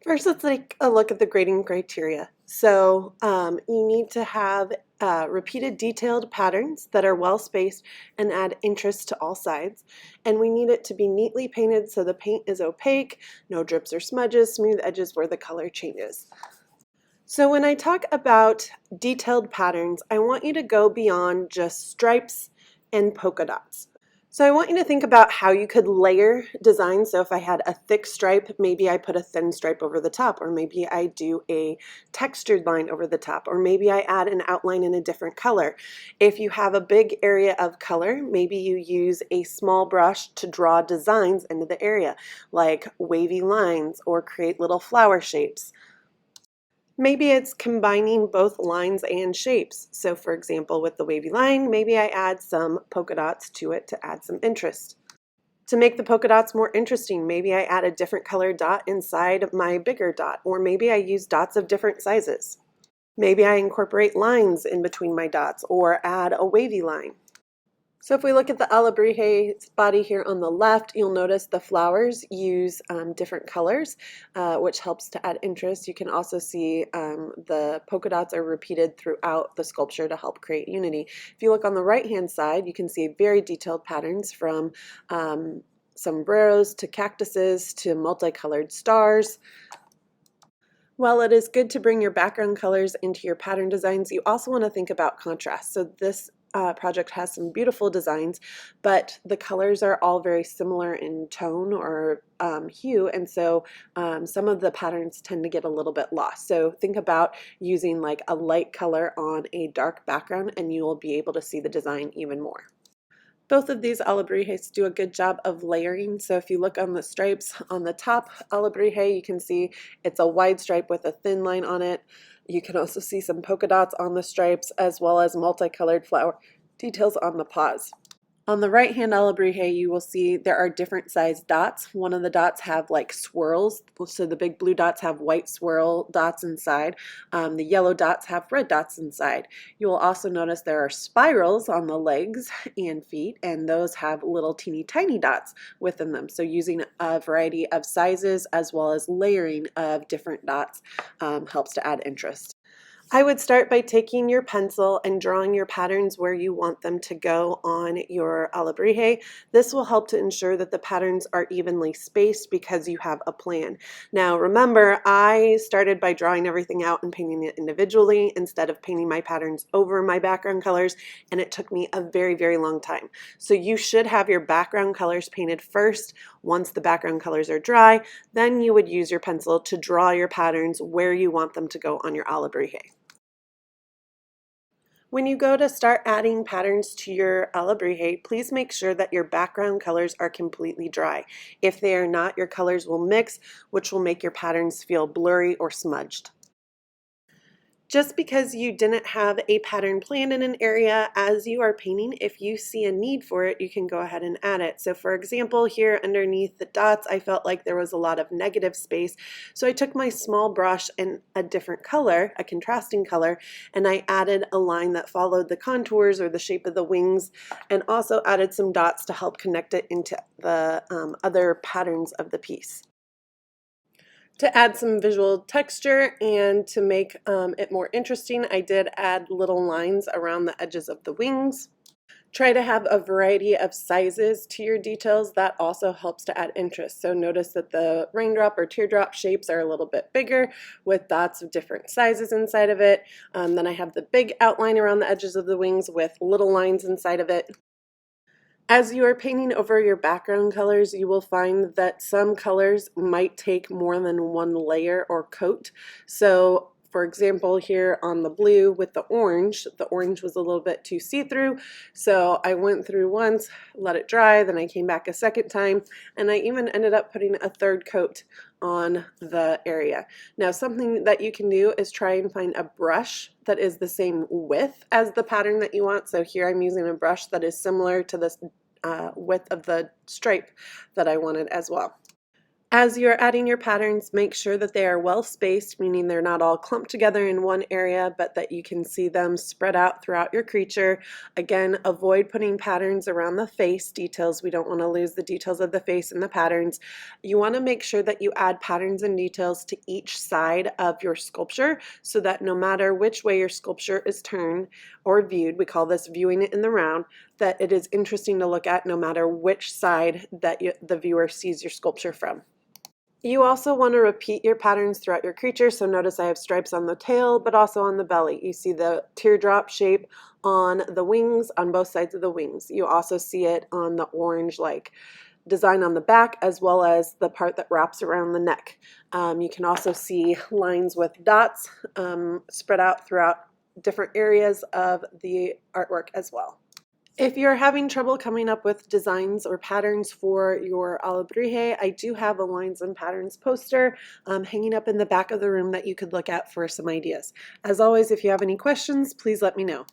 First, let's take a look at the grading criteria. So you need to have repeated detailed patterns that are well spaced and add interest to all sides. And we need it to be neatly painted so the paint is opaque, no drips or smudges, smooth edges where the color changes. So when I talk about detailed patterns, I want you to go beyond just stripes and polka dots. So I want you to think about how you could layer designs. So if I had a thick stripe, maybe I put a thin stripe over the top, or maybe I do a textured line over the top, or maybe I add an outline in a different color. If you have a big area of color, maybe you use a small brush to draw designs into the area, like wavy lines or create little flower shapes. Maybe it's combining both lines and shapes. So for example, with the wavy line, maybe I add some polka dots to it to add some interest. To make the polka dots more interesting, maybe I add a different colored dot inside my bigger dot, or maybe I use dots of different sizes. Maybe I incorporate lines in between my dots or add a wavy line. So if we look at the Alebrije body here on the left, you'll notice the flowers use different colors, which helps to add interest. You can also see the polka dots are repeated throughout the sculpture to help create unity. If you look on the right-hand side, you can see very detailed patterns from sombreros to cactuses to multicolored stars. While it is good to bring your background colors into your pattern designs, you also want to think about contrast. So this project has some beautiful designs, but the colors are all very similar in tone or hue, and so some of the patterns tend to get a little bit lost. So think about using like a light color on a dark background and you will be able to see the design even more. Both of these Alebrijes do a good job of layering. So if you look on the stripes on the top Alebrije, you can see it's a wide stripe with a thin line on it. You can also see some polka dots on the stripes as well as multicolored flower details on the paws. On the right-hand Alebrije, you will see there are different sized dots. One of the dots have like swirls, so the big blue dots have white swirl dots inside. The yellow dots have red dots inside. You will also notice there are spirals on the legs and feet, and those have little teeny tiny dots within them. So using a variety of sizes as well as layering of different dots helps to add interest. I would start by taking your pencil and drawing your patterns where you want them to go on your Alebrije. This will help to ensure that the patterns are evenly spaced because you have a plan. Now remember, I started by drawing everything out and painting it individually instead of painting my patterns over my background colors, and it took me a very, very long time. So you should have your background colors painted first. Once the background colors are dry, then you would use your pencil to draw your patterns where you want them to go on your Alebrije. When you go to start adding patterns to your Alebrije, please make sure that your background colors are completely dry. If they are not, your colors will mix, which will make your patterns feel blurry or smudged. Just because you didn't have a pattern planned in an area as you are painting, if you see a need for it, you can go ahead and add it. So for example, here underneath the dots, I felt like there was a lot of negative space. So I took my small brush in a different color, a contrasting color, and I added a line that followed the contours or the shape of the wings, and also added some dots to help connect it into the other patterns of the piece. To add some visual texture and to make it more interesting, I did add little lines around the edges of the wings. Try to have a variety of sizes to your details. That also helps to add interest. So notice that the raindrop or teardrop shapes are a little bit bigger with dots of different sizes inside of it. Then I have the big outline around the edges of the wings with little lines inside of it. As you are painting over your background colors, you will find that some colors might take more than one layer or coat. So for example, here on the blue with the orange was a little bit too see-through. So I went through once, let it dry, then I came back a second time, and I even ended up putting a third coat on the area. Now something that you can do is try and find a brush that is the same width as the pattern that you want. So here I'm using a brush that is similar to this width of the stripe that I wanted as well. As you're adding your patterns, make sure that they are well spaced, meaning they're not all clumped together in one area, but that you can see them spread out throughout your creature. Again, avoid putting patterns around the face details. We don't want to lose the details of the face in the patterns. You want to make sure that you add patterns and details to each side of your sculpture so that no matter which way your sculpture is turned or viewed, we call this viewing it in the round, that it is interesting to look at no matter which side that the viewer sees your sculpture from. You also want to repeat your patterns throughout your creature, so notice I have stripes on the tail, but also on the belly. You see the teardrop shape on the wings, on both sides of the wings. You also see it on the orange-like design on the back, as well as the part that wraps around the neck. You can also see lines with dots spread out throughout different areas of the artwork as well. If you're having trouble coming up with designs or patterns for your Alebrije, I do have a lines and patterns poster hanging up in the back of the room that you could look at for some ideas. As always, if you have any questions, please let me know.